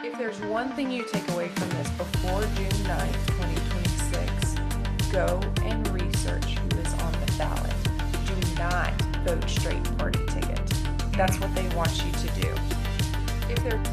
If there's one thing you take away from this before June 9th, 2026, go and research who is on the ballot. Do not vote straight party ticket. That's what they want you to do. If there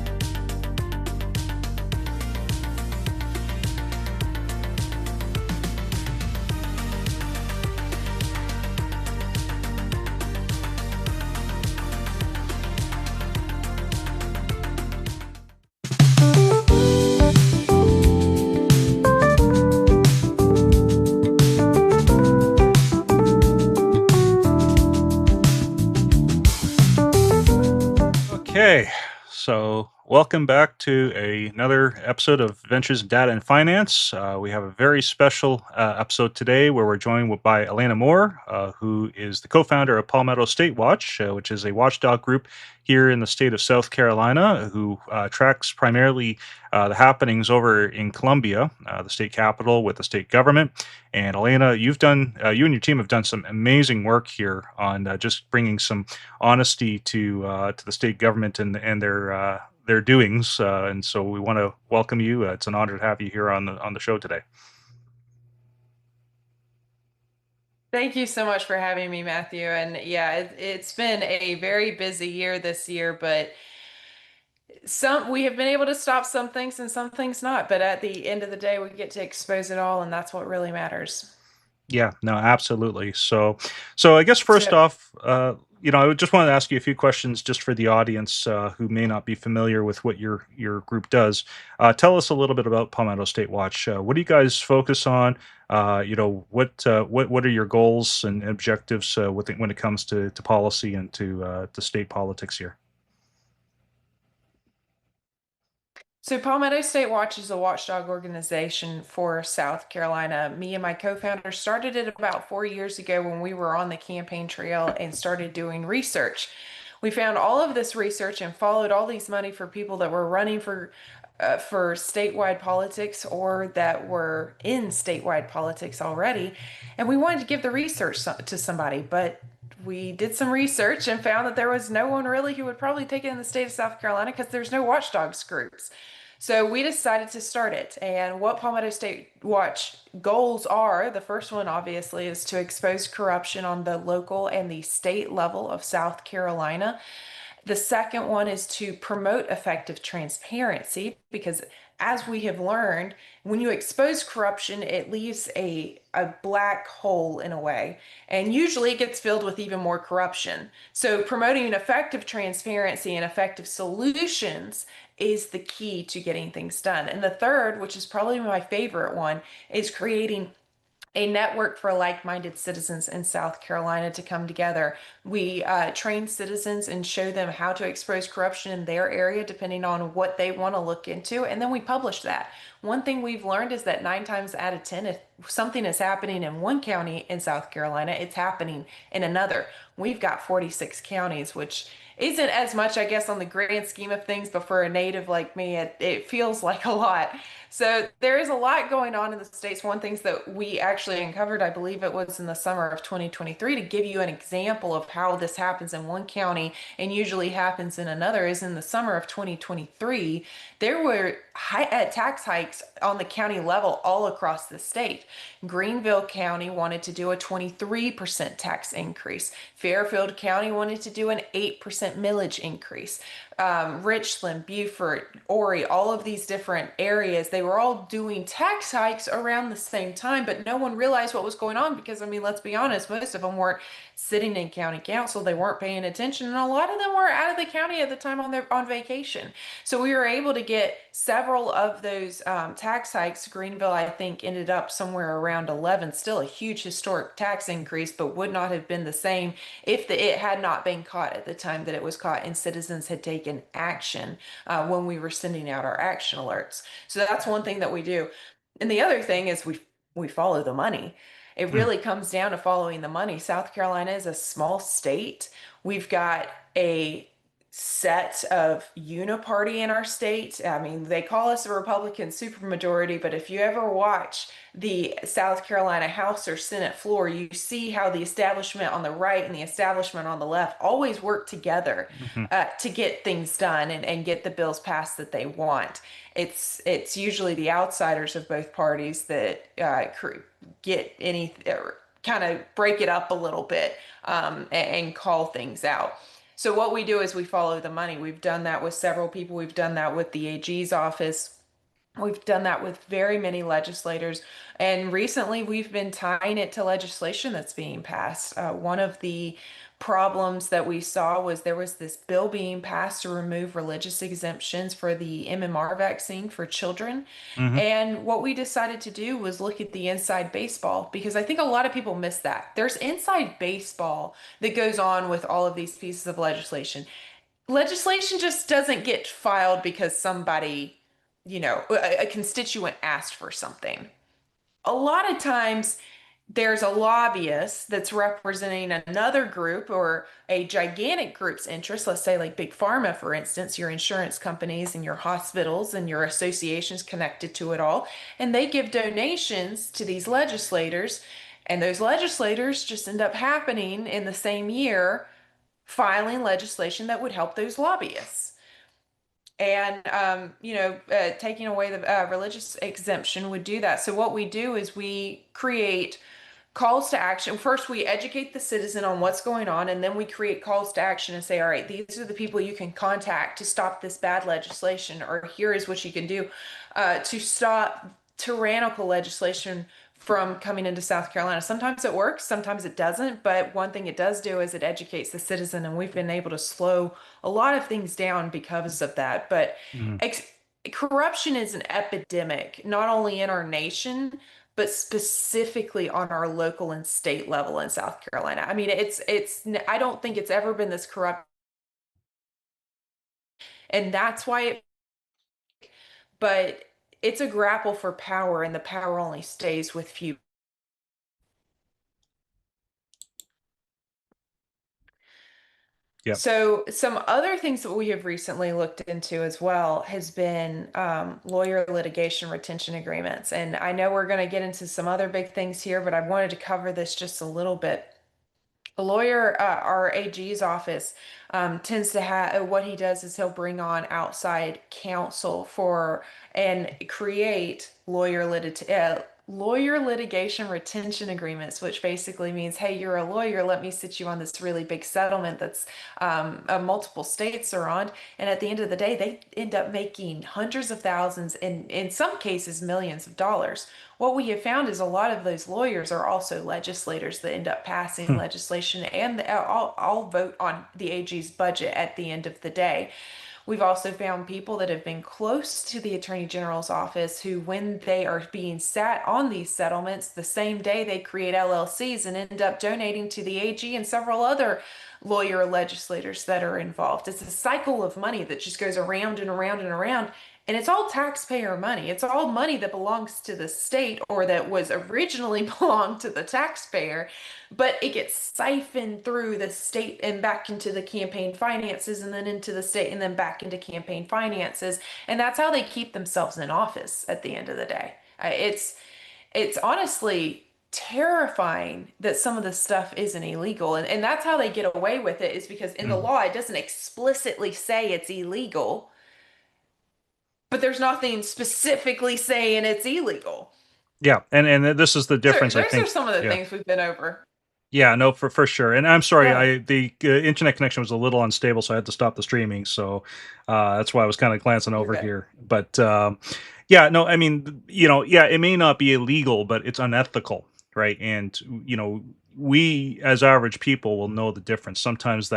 Okay, so welcome back to another episode of Ventures in Data and Finance. We have a very special episode today where we're joined by Alaina Moore, who is the co-founder of Palmetto State Watch, which is a watchdog group here in the state of South Carolina, who tracks primarily the happenings over in Columbia, the state capital, with the state government. And Alaina, you and your team have done some amazing work here on just bringing some honesty to the state government and their doings. And so we want to welcome you. It's an honor to have you here on the show today. Thank you so much for having me, Matthew. And yeah, it's been a very busy year this year, but we have been able to stop some things and some things not. But at the end of the day, we get to expose it all, and that's what really matters. Yeah, no, absolutely. So I guess first So, off, I just wanted to ask you a few questions just for the audience who may not be familiar with what your group does. Tell us a little bit about Palmetto State Watch. What do you guys focus on? What are your goals and objectives when it comes to policy and to state politics here? so Palmetto State Watch is a watchdog organization for South Carolina. Me and my co-founder started it about 4 years ago when we were on the campaign trail and started doing research. We found all of this research and followed all these money for people that were running for statewide politics or that were in statewide politics already. And we wanted to give the research to somebody, but we did some research and found that there was no one really who would probably take it in the state of South Carolina because there's no watchdogs groups. So we decided to start it. And what Palmetto State Watch goals are, the first one obviously is to expose corruption on the local and the state level of South Carolina. The second one is to promote effective transparency because, as we have learned, when you expose corruption, it leaves a black hole in a way, and usually it gets filled with even more corruption. So, promoting effective transparency and effective solutions is the key to getting things done. And the third, which is probably my favorite one, is creating a network for like-minded citizens in South Carolina to come together. We train citizens and show them how to expose corruption in their area, depending on what they want to look into, and then we publish that. One thing we've learned is that 9 times out of 10, if something is happening in one county in South Carolina, it's happening in another. We've got 46 counties, which isn't as much, I guess, on the grand scheme of things, but for a native like me, it feels like a lot. So there is a lot going on in the States. One things that we actually uncovered, I believe it was in the summer of 2023, to give you an example of how this happens in one county and usually happens in another, is in the summer of 2023, there were tax hikes on the county level all across the state. Greenville County wanted to do a 23% tax increase. Fairfield County wanted to do an 8% millage increase. Richland, Beaufort, Horry, all of these different areas, they were all doing tax hikes around the same time, but no one realized what was going on because, I mean, let's be honest, most of them weren't sitting in county council, they weren't paying attention, and a lot of them were out of the county at the time on vacation. So we were able to get several of those tax hikes. Greenville, I think, ended up somewhere around 11, still a huge historic tax increase, but would not have been the same if it had not been caught at the time that it was caught and citizens had taken action when we were sending out our action alerts. So that's one thing that we do. And the other thing is we follow the money. It Hmm. really comes down to following the money. South Carolina is a small state. We've got a set of uniparty in our state. I mean, they call us a Republican supermajority, but if you ever watch the South Carolina House or Senate floor, you see how the establishment on the right and the establishment on the left always work together Hmm. to get things done and get the bills passed that they want. It's usually the outsiders of both parties that get any kind of break it up a little bit and call things out. So what we do is we follow the money. We've done that with several people. We've done that with the AG's office. We've done that with very many legislators. And recently we've been tying it to legislation that's being passed. One of the problems that we saw was there was this bill being passed to remove religious exemptions for the MMR vaccine for children. Hmm. And what we decided to do was look at the inside baseball because I think a lot of people miss that. There's inside baseball that goes on with all of these pieces of legislation. Legislation just doesn't get filed because somebody, a constituent asked for something. A lot of times there's a lobbyist that's representing another group or a gigantic group's interest. Let's say, like Big Pharma, for instance, your insurance companies and your hospitals and your associations connected to it all. And they give donations to these legislators. And those legislators just end up happening in the same year filing legislation that would help those lobbyists. And, taking away the religious exemption would do that. So, what we do is we create calls to action. First, we educate the citizen on what's going on, and then we create calls to action and say, all right, these are the people you can contact to stop this bad legislation, or here is what you can do to stop tyrannical legislation from coming into South Carolina. Sometimes it works, sometimes it doesn't, but one thing it does do is it educates the citizen, and we've been able to slow a lot of things down because of that. But Hmm. ex- corruption is an epidemic, not only in our nation, but specifically on our local and state level in South Carolina. I mean, I don't think it's ever been this corrupt, and that's why but it's a grapple for power, and the power only stays with few. Yeah. So, some other things that we have recently looked into as well has been lawyer litigation retention agreements. And I know we're going to get into some other big things here, but I wanted to cover this just a little bit. A lawyer, our AG's office, tends to have what he does is he'll bring on outside counsel for and create lawyer litigation retention agreements, which basically means, hey, you're a lawyer, let me sit you on this really big settlement that's multiple states are on. And at the end of the day, they end up making hundreds of thousands and in some cases millions of dollars. What we have found is a lot of those lawyers are also legislators that end up passing Hmm. legislation and all vote on the AG's budget at the end of the day. We've also found people that have been close to the Attorney General's office who, when they are being sat on these settlements, the same day they create LLCs and end up donating to the AG and several other lawyer legislators that are involved. It's a cycle of money that just goes around and around and around. And it's all taxpayer money. It's all money that belongs to the state or that was originally belonged to the taxpayer, but it gets siphoned through the state and back into the campaign finances and then into the state and then back into campaign finances. And that's how they keep themselves in office at the end of the day. It's honestly terrifying that some of this stuff isn't illegal. And that's how they get away with it is because in the Hmm. law, it doesn't explicitly say it's illegal, but there's nothing specifically saying it's illegal. Yeah, and this is the So difference, I those are think. some of the Yeah. things we've been over. Yeah, no, for sure. And I'm Go sorry, ahead. the internet connection was a little unstable, so I had to stop the streaming. So that's why I was kind of glancing You're over good. here. But yeah, no, I mean, yeah, it may not be illegal, but it's unethical, right? And we as average people will know the difference. Sometimes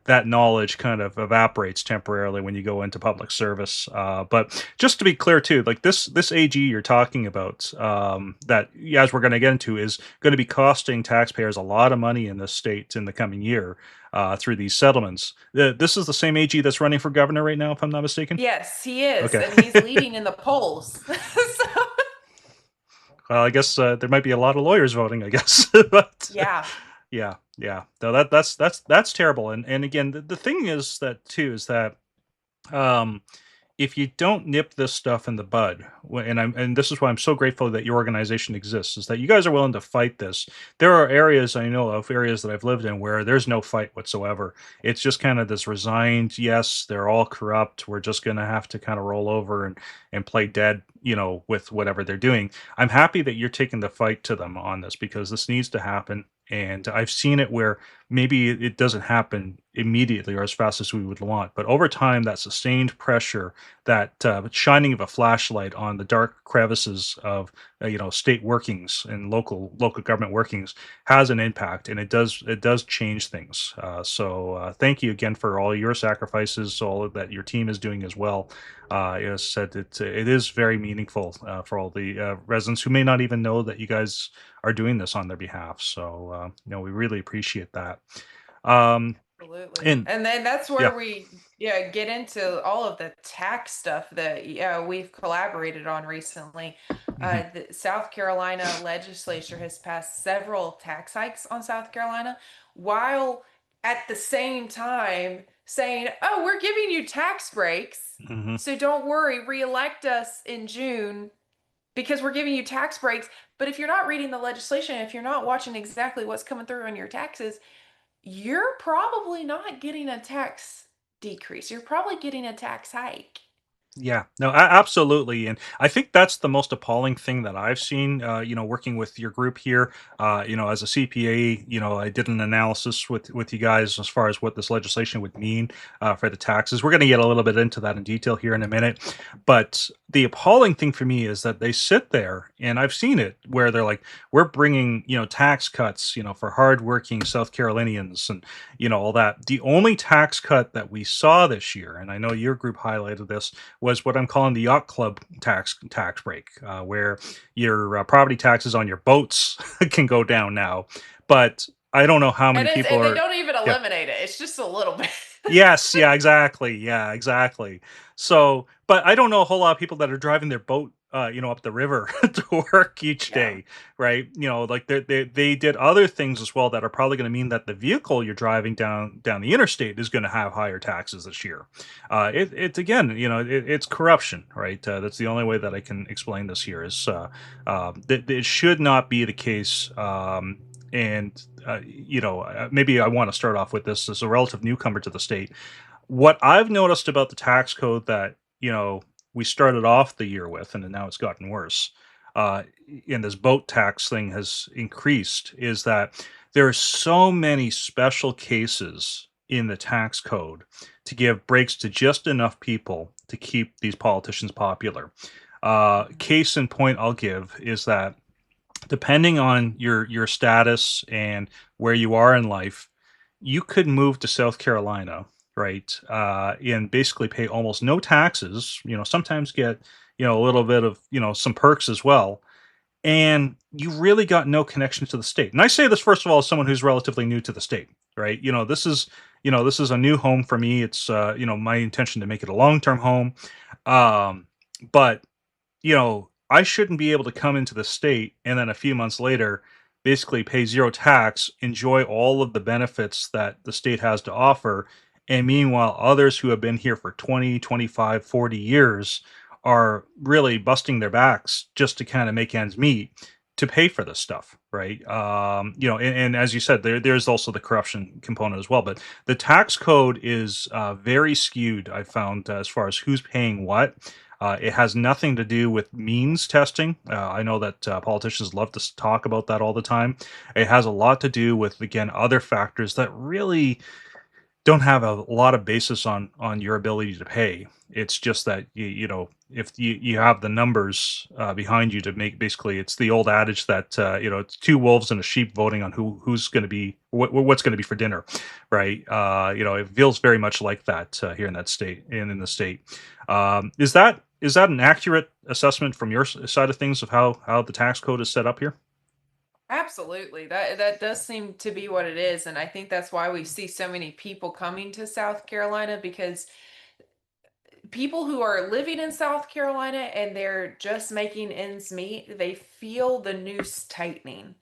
that knowledge kind of evaporates temporarily when you go into public service. But just to be clear too, like this AG you're talking about, that as we're going to get into, is going to be costing taxpayers a lot of money in this state in the coming year through these settlements. This is the same AG that's running for governor right now, if I'm not mistaken. Yes, he is, Okay. and he's leading in the polls. So, Well, I guess there might be a lot of lawyers voting, I guess. But yeah. yeah. Yeah. No, that's terrible. And again, the thing is that too is that um if you don't nip this stuff in the bud, and this is why I'm so grateful that your organization exists, is that you guys are willing to fight this. There are areas I know of, areas that I've lived in, where there's no fight whatsoever. It's just kind of this resigned, yes, they're all corrupt. We're just going to have to kind of roll over and play dead, with whatever they're doing. I'm happy that you're taking the fight to them on this because this needs to happen. And I've seen it where maybe it doesn't happen immediately or as fast as we would want, but over time, that sustained pressure, that shining of a flashlight on the dark crevices of state workings and local government workings has an impact, and it does change things. So thank you again for all your sacrifices, all that your team is doing as well. As I said, it is very meaningful for all the residents who may not even know that you guys are doing this on their behalf. So we really appreciate that. Um, Absolutely. and And then that's yeah. where we get into all of the tax stuff that we've collaborated on recently. Mhm. The South Carolina legislature has passed several tax hikes on South Carolina, while at the same time saying, "Oh, we're giving you tax breaks. Mhm. So don't worry, reelect us in June because we're giving you tax breaks." But if you're not reading the legislation, if you're not watching exactly what's coming through on your taxes, you're probably not getting a tax decrease. You're probably getting a tax hike. Yeah, no, absolutely, and I think that's the most appalling thing that I've seen. Working with your group here, as a CPA, I did an analysis with you guys as far as what this legislation would mean for the taxes. We're going to get a little bit into that in detail here in a minute, but the appalling thing for me is that they sit there, and I've seen it where they're like, "We're bringing, tax cuts, for hardworking South Carolinians," and all that. The only tax cut that we saw this year, and I know your group highlighted this, was what I'm calling the yacht club tax break, where your property taxes on your boats can go down now. But I don't know how many people And they are. don't even Yeah. eliminate it. It's just a little bit. Yes. Yeah. Exactly. Yeah. Exactly. So, but I don't know a whole lot of people that are driving their boat, up the river to work each Yeah. day, right? Like they did other things as well that are probably going to mean that the vehicle you're driving down the interstate is going to have higher taxes this year. It's again, it's corruption, right? That's the only way that I can explain this here is that it should not be the case. And maybe I want to start off with this as a relative newcomer to the state. What I've noticed about the tax code that we started off the year with, and now it's gotten worse, uh, and this boat tax thing has increased, is that there are so many special cases in the tax code to give breaks to just enough people to keep these politicians popular. Case in point, I'll give is that depending on your status and where you are in life, you could move to South Carolina, right? And basically pay almost no taxes. Sometimes get a little bit of some perks as well, and you really got no connection to the state. And I say this first of all as someone who's relatively new to the state, right? This is a new home for me. It's my intention to make it a long term home, but I shouldn't be able to come into the state and then a few months later basically pay zero tax, enjoy all of the benefits that the state has to offer. And meanwhile, others who have been here for 20, 25, 40 years are really busting their backs just to kind of make ends meet to pay for this stuff, right? And as you said, there's also the corruption component as well. But the tax code is very skewed, I found, as far as who's paying what. It has nothing to do with means testing. I know that politicians love to talk about that all the time. It has a lot to do with, again, other factors that really don't have a lot of basis on your ability to pay. It's just that if you have the numbers behind you to make, basically it's the old adage that it's two wolves and a sheep voting on who's going to be what's going to be for dinner, right? It feels very much like that here in that state and in the state. Is that an accurate assessment from your side of things of how the tax code is set up here? Absolutely. That does seem to be what it is. And I think that's why we see so many people coming to South Carolina, because people who are living in South Carolina and they're just making ends meet, they feel the noose tightening.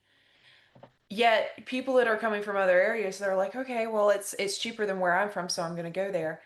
Yet people that are coming from other areas, they're like, okay, well, it's cheaper than where I'm from, so I'm going to go there.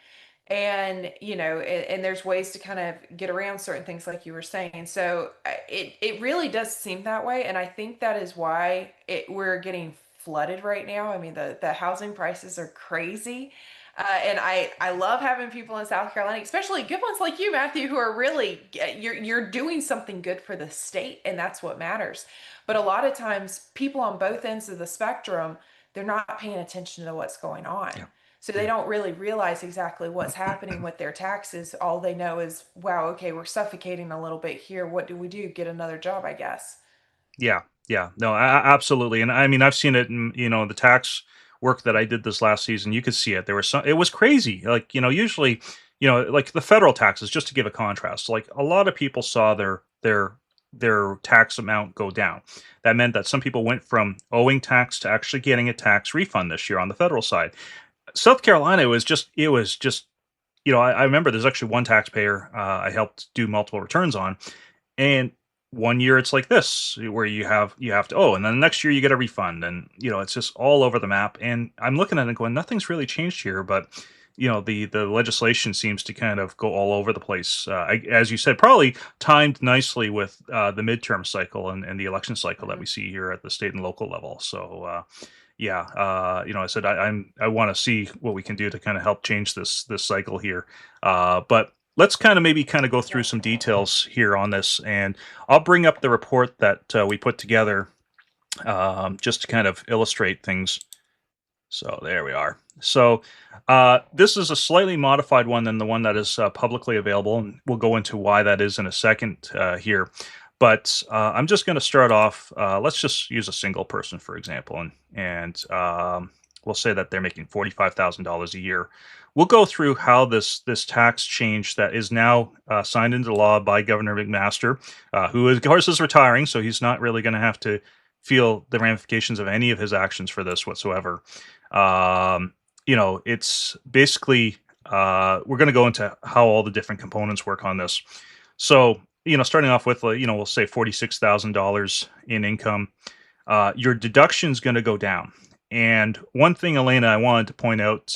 And and there's ways to kind of get around certain things, like you were saying. So it really does seem that way, and I think that is why we're getting flooded right now. I mean, the housing prices are crazy. And I love having people in South Carolina, especially good ones like you, Matthew, who are really you're doing something good for the state, and that's what matters. But a lot of times, people on both ends of the spectrum, they're not paying attention to what's going on. Yeah. So they Yeah. don't really realize exactly what's happening with their taxes. All they know is, wow, okay, we're suffocating a little bit here. What do we do? Get another job, I guess. Yeah, yeah, no, absolutely, and I mean, I've seen it in the tax work that I did this last season. You could see it. There was some. It was crazy. Like usually, like the federal taxes. Just to give a contrast, like a lot of people saw their tax amount go down. That meant that some people went from owing tax to actually getting a tax refund this year on the federal side. South Carolina was just I remember there's actually one taxpayer I helped do multiple returns on, and one year it's like this where you have to and then the next year you get a refund, and it's just all over the map. And I'm looking at it going, nothing's really changed here, but the legislation seems to kind of go all over the place, as you said, probably timed nicely with the midterm cycle and the election cycle that we Mhm. see here at the state and local level. So yeah, I said I want to see what we can do to kind of help change this cycle here. But let's kind of maybe kind of go through Yeah. some details here on this, and I'll bring up the report that we put together, just to kind of illustrate things. So there we are. So this is a slightly modified one than the one that is publicly available, and we'll go into why that is in a second here. But I'm just going to start off. Let's just use a single person, for example, and we'll say that they're making $45,000 a year. We'll go through how this tax change that is now signed into law by Governor McMaster, who of course is retiring, so he's not really going to have to feel the ramifications of any of his actions for this whatsoever. Um, it's basically we're going to go into how all the different components work on this. So, starting off with, we'll say $46,000 in income. Your deduction's going to go down. And one thing, Alaina, I wanted to point out,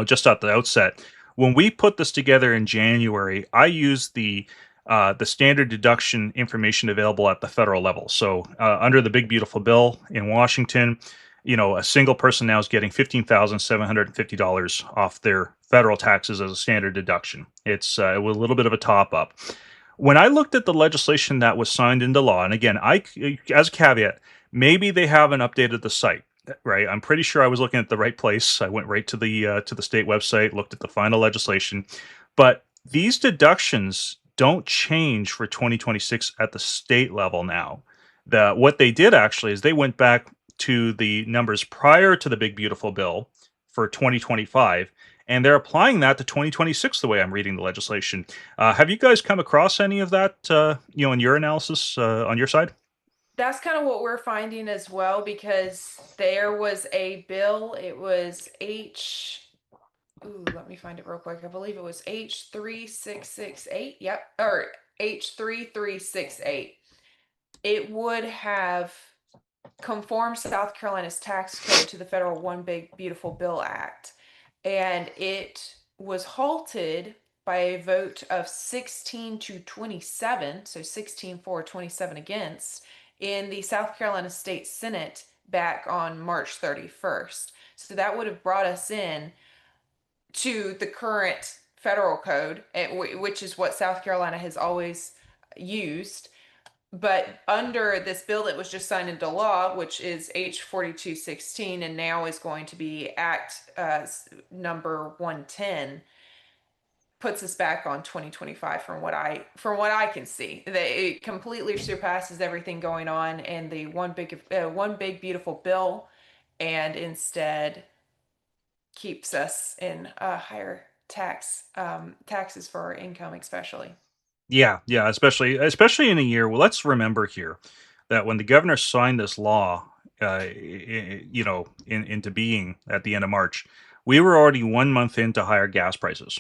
just at the outset, when we put this together in January, I used the standard deduction information available at the federal level. So under the big beautiful bill in Washington, a single person now is getting $15,750 off their federal taxes as a standard deduction. It's a little bit of a top up. When I looked at the legislation that was signed into law, and again, as a caveat, maybe they haven't updated the site. Right, I'm pretty sure I was looking at the right place. I went right to the state website, looked at the final legislation, but these deductions don't change for 2026 at the state level now. What they did actually is they went back to the numbers prior to the big beautiful bill for 2025, and they're applying that to 2026 the way I'm reading the legislation. Have you guys come across any of that in your analysis on your side? That's kind of what we're finding as well, because there was a bill. It was let me find it real quick. I believe it was H3668. Yep. Or H3368. It would have conformed South Carolina's tax code to the federal One Big Beautiful Bill Act. And it was halted by a vote of 16 to 27, so 16 for, 27 against, in the South Carolina State Senate back on March 31st. So that would have brought us in to the current federal code, which is what South Carolina has always used. But under this bill that was just signed into law, which is H 4216, and now is going to be Act number 110, puts us back on 2025 from what I can see. It completely surpasses everything going on and the one big beautiful bill, and instead keeps us in higher taxes for our income, especially. Yeah, yeah, especially in a year. Well, let's remember here that when the governor signed this law, into being at the end of March, we were already 1 month into higher gas prices.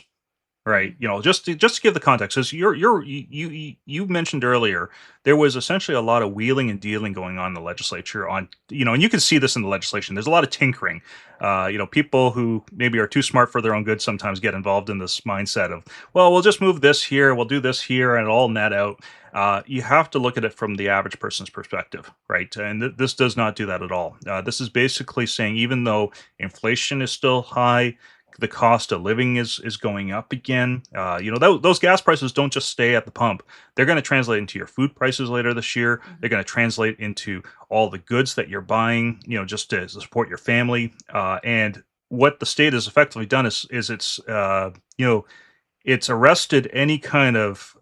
right? Mhm. Just to give the context, because you mentioned earlier there was essentially a lot of wheeling and dealing going on in the legislature on and you can see this in the legislation. There's a lot of tinkering. People who maybe are too smart for their own good sometimes get involved in this mindset of, well, we'll just move this here, we'll do this here, and it'll all net out. You have to look at it from the average person's perspective, right? And this does not do that at all. This is basically saying even though inflation is still high, the cost of living is going up again. Those gas prices don't just stay at the pump. They're going to translate into your food prices later this year. They're Mhm. going to translate into all the goods that you're buying, just to support your family. And what the state has effectively done is it's arrested any kind of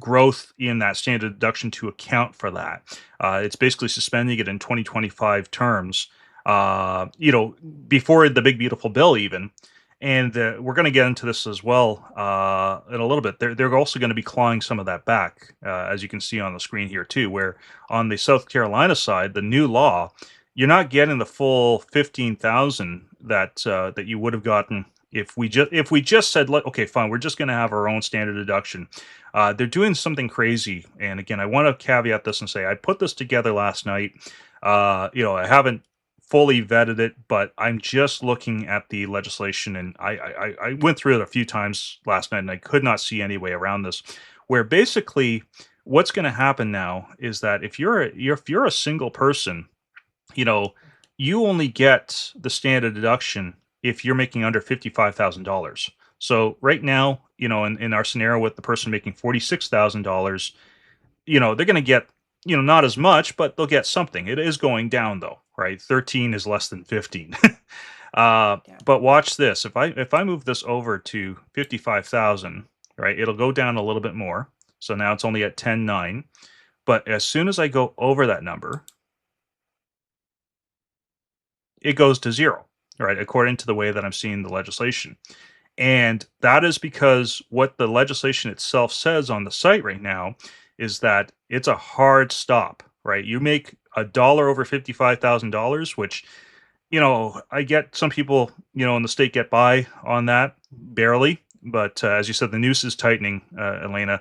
growth in that standard deduction to account for that. It's basically suspending it in 2025 terms, before the big beautiful bill even. And we're going to get into this as well in a little bit. They're also going to be clawing some of that back, as you can see on the screen here too. Where on the South Carolina side, the new law, you're not getting the full 15,000 that you would have gotten if we just said, okay, fine, we're just going to have our own standard deduction. They're doing something crazy, and again, I want to caveat this and say I put this together last night. I haven't fully vetted it, but I'm just looking at the legislation, and I went through it a few times last night, and I could not see any way around this. Where basically, what's going to happen now is that if you're a single person, you know, you only get the standard deduction if you're making under $55,000. So right now, in our scenario with the person making $46,000, they're going to get, not as much, but they'll get something. It is going down though, right? 13 is less than 15. Yeah. But watch this. If I move this over to 55,000, right, it'll go down a little bit more. So now it's only at 10.9. But as soon as I go over that number, it goes to zero, right? According to the way that I'm seeing the legislation. And that is because what the legislation itself says on the site right now is that it's a hard stop, right? You make a dollar over $55,000, which, I get some people, in the state get by on that barely. But as you said, the noose is tightening, Elena.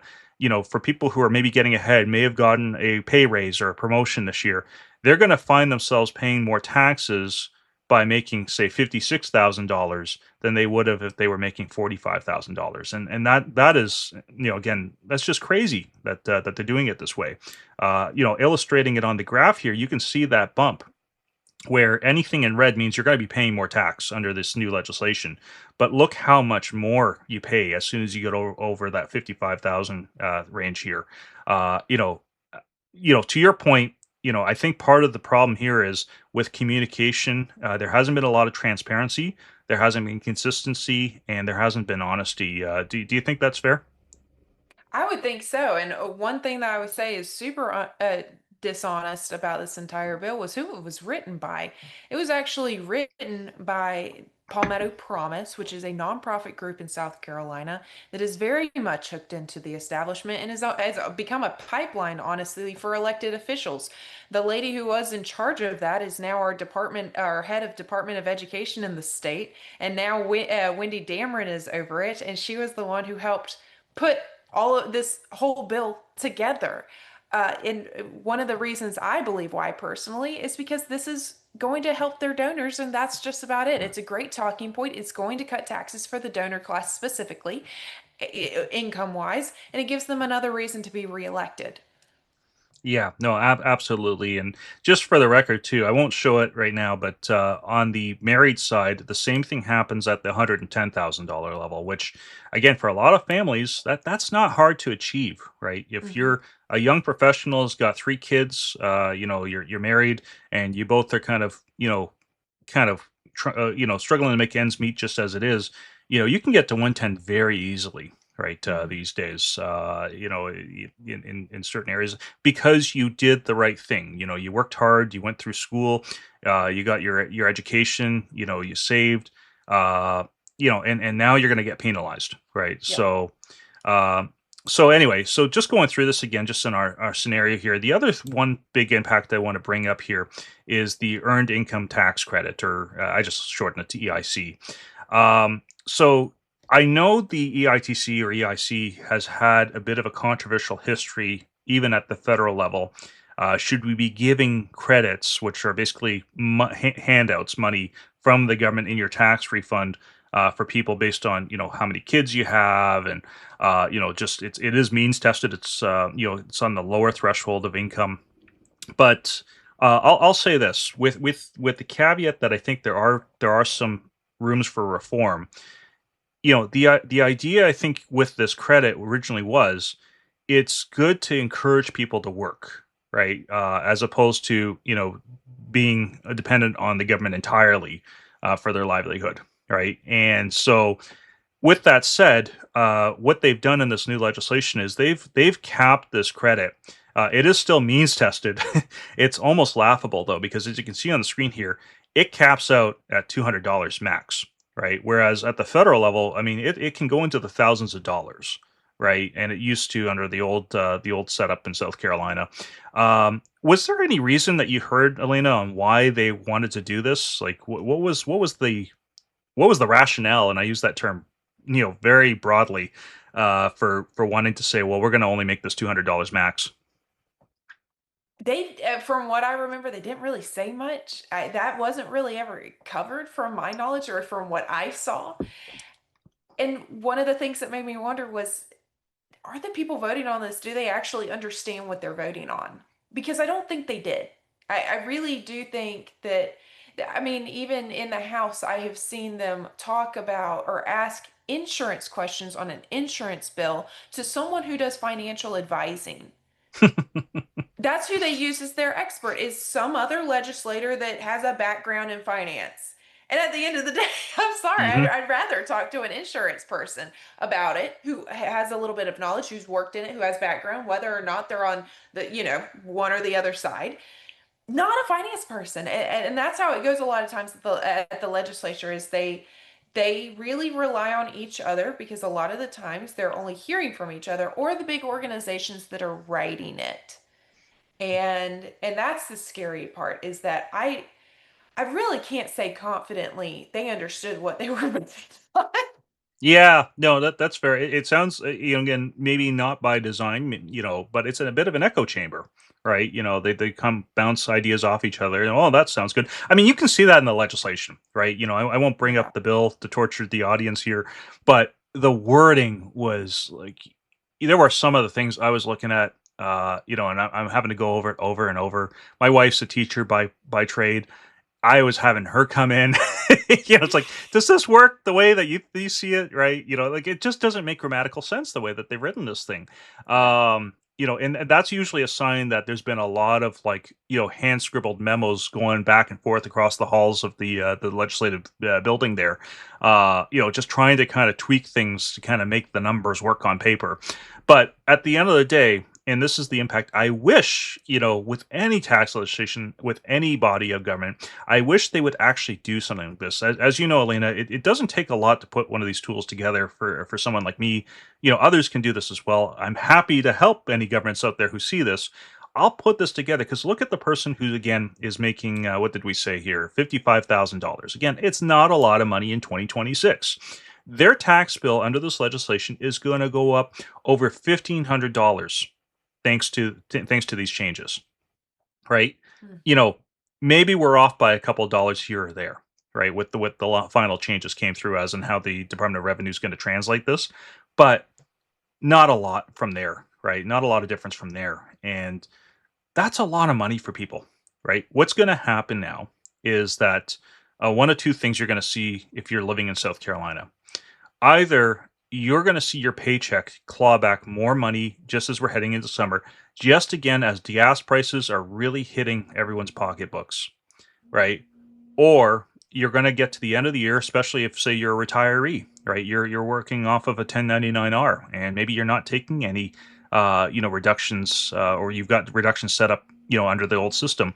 For people who are maybe getting ahead, may have gotten a pay raise or a promotion this year, they're going to find themselves paying more taxes by making, say, $56,000 than they would have if they were making $45,000. And that is, again, that's just crazy that they're doing it this way. Illustrating it on the graph here, you can see that bump where anything in red means you're going to be paying more tax under this new legislation. But look how much more you pay as soon as you get over that 55,000 range here. Uh, you know, to your point, I think part of the problem here is with communication. There hasn't been a lot of transparency, there hasn't been consistency, and there hasn't been honesty. Do you think that's fair? I would think so. And one thing that I would say is super dishonest about this entire bill was who it was written by. It was actually written by Palmetto Promise, which is a nonprofit group in South Carolina that is very much hooked into the establishment and has become a pipeline, honestly, for elected officials. The lady who was in charge of that is now our head of Department of Education in the state, and now Wendy Dameron is over it, and she was the one who helped put all of this whole bill together. And one of the reasons I believe why personally is because this is going to help their donors, and that's just about it. It's a great talking point. It's going to cut taxes for the donor class specifically, income wise, and it gives them another reason to be reelected. Yeah, no, absolutely. And just for the record, too, I won't show it right now, but on the married side, the same thing happens at the $110,000 level, which, again, for a lot of families, that's not hard to achieve, right? If Hmm. you're a young professional who's got three kids, you're married, and you both are kind of struggling to make ends meet just as it is, you can get to 110 very easily, right? Hmm. These days, in certain areas, because you did the right thing. You worked hard, you went through school, you got your education, you saved, uh, and now you're going to get penalized, right? Yep. Um, so anyway, so just going through this again, just in our scenario here, the other one big impact I want to bring up here is the earned income tax credit, or I just shorten it to EIC. So I know the EITC or EIC has had a bit of a controversial history, even at the federal level. Should we be giving credits, which are basically handouts, money from the government in your tax refund for people based on how many kids you have, and just it is means tested. It's it's on the lower threshold of income, but I'll say this with the caveat that I think there are some rooms for reform. The idea I think with this credit originally was it's good to encourage people to work, right? As opposed to being dependent on the government entirely for their livelihood, right? And so with that said, what they've done in this new legislation is they've capped this credit. It is still means tested. It's almost laughable though, because as you can see on the screen here, it caps out at $200 max, right? Whereas at the federal level, I mean, it can go into the thousands of dollars, right? And it used to under the old setup in South Carolina. Was there any reason that you heard, Alaina, on why they wanted to do this? Like, what was the rationale? And I use that term, very broadly, for wanting to say, well, we're going to only make this $200 max. They, from what I remember, they didn't really say much. That wasn't really ever covered from my knowledge or from what I saw. And one of the things that made me wonder was, are the people voting on this, do they actually understand what they're voting on? Because I don't think they did. I really do think that, I mean, even in the House, I have seen them talk about or ask insurance questions on an insurance bill to someone who does financial advising. That's who they use as their expert, is some other legislator that has a background in finance. And at the end of the day, I'm sorry, Hmm. I'd rather talk to an insurance person about it who has a little bit of knowledge, who's worked in it, who has background, whether or not they're on the, one or the other side, not a finance person. And that's how it goes a lot of times at the legislature is they really rely on each other because a lot of the times they're only hearing from each other or the big organizations that are writing it. And that's the scary part is that I really can't say confidently they understood what they were voting on. Yeah, no, that's fair. It sounds, again, maybe not by design, but it's in a bit of an echo chamber, right? They come bounce ideas off each other, and oh, that sounds good. I mean, you can see that in the legislation, right? I won't bring Yeah. up the bill to torture the audience here, but the wording was like, there were some of the things I was looking at, and I'm having to go over it over and over. My wife's a teacher by trade. I was having her come in. It's like, does this work the way that you see it? Right? Like it just doesn't make grammatical sense the way that they've written this thing. Yeah. And that's usually a sign that there's been a lot of like, hand scribbled memos going back and forth across the halls of the legislative building there. Just trying to kind of tweak things to kind of make the numbers work on paper. But at the end of the day, and this is the impact I wish, with any tax legislation, with any body of government, I wish they would actually do something like this. As you know, Elena, it doesn't take a lot to put one of these tools together for someone like me. Others can do this as well. I'm happy to help any governments out there who see this. I'll put this together because look at the person who, again, is making, what did we say here? $55,000. Again, it's not a lot of money in 2026. Their tax bill under this legislation is going to go up over $1,500 thanks to these changes, right? Hmm. You know, maybe we're off by a couple of dollars here or there, right? With the final changes came through as and how the Department of Revenue is going to translate this, but not a lot from there, right? Not a lot of difference from there, and that's a lot of money for people, right? What's going to happen now is that one of two things you're going to see if you're living in South Carolina. Either you're going to see your paycheck claw back more money just as we're heading into summer, just again as gas prices are really hitting everyone's pocketbooks, right? Or you're going to get to the end of the year, especially if, say, you're a retiree, right? You're working off of a 1099-R, and maybe you're not taking any, reductions, or you've got reductions set up, under the old system.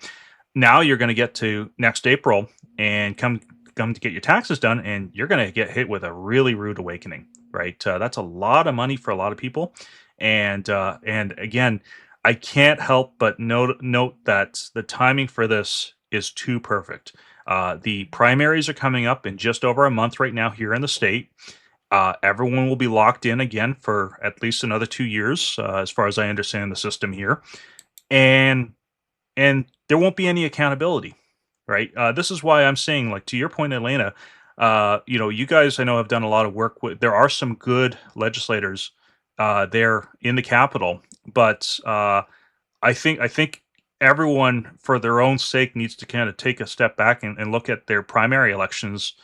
Now you're going to get to next April and come to get your taxes done, and you're going to get hit with a really rude awakening, right? That's a lot of money for a lot of people, and again, I can't help but note that the timing for this is too perfect. The primaries are coming up in just over a month right now here in the state. Everyone will be locked in again for at least another 2 years, as far as I understand the system here, and there won't be any accountability, right? This is why I'm saying, like to your point, Elena. You guys I know have done a lot of work with. There are some good legislators there in the Capitol, but I think everyone, for their own sake, needs to kind of take a step back and look at their primary elections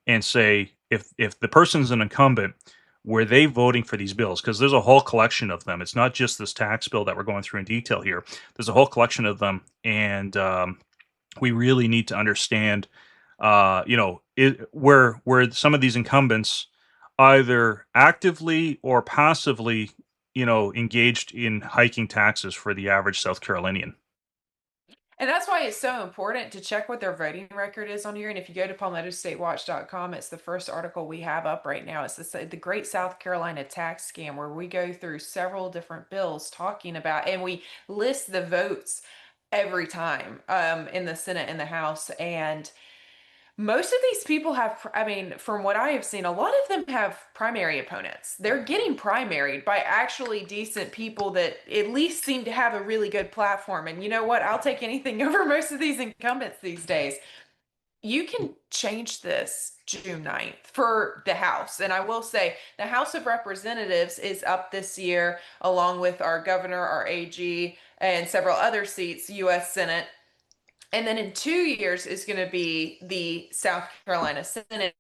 and say, if the person's an incumbent, were they voting for these bills? Because there's a whole collection of them. It's not just this tax bill that we're going through in detail here. There's a whole collection of them, and we really need to understand, where some of these incumbents either actively or passively, engaged in hiking taxes for the average South Carolinian. And that's why it's so important to check what their voting record is on here. And if you go to palmettostatewatch.com, it's the first article we have up right now. It's the Great South Carolina Tax Scam, where we go through several different bills talking about, and we list the votes every time in the Senate and the House. And most of these people have, I mean, from what I have seen, a lot of them have primary opponents. They're getting primaried by actually decent people that at least seem to have a really good platform. And you know what? I'll take anything over most of these incumbents these days. You can change this June 9th for the House. And I will say the House of Representatives is up this year, along with our governor, our AG, and several other seats, U.S. Senate. And then in 2 years is going to be the South Carolina Senate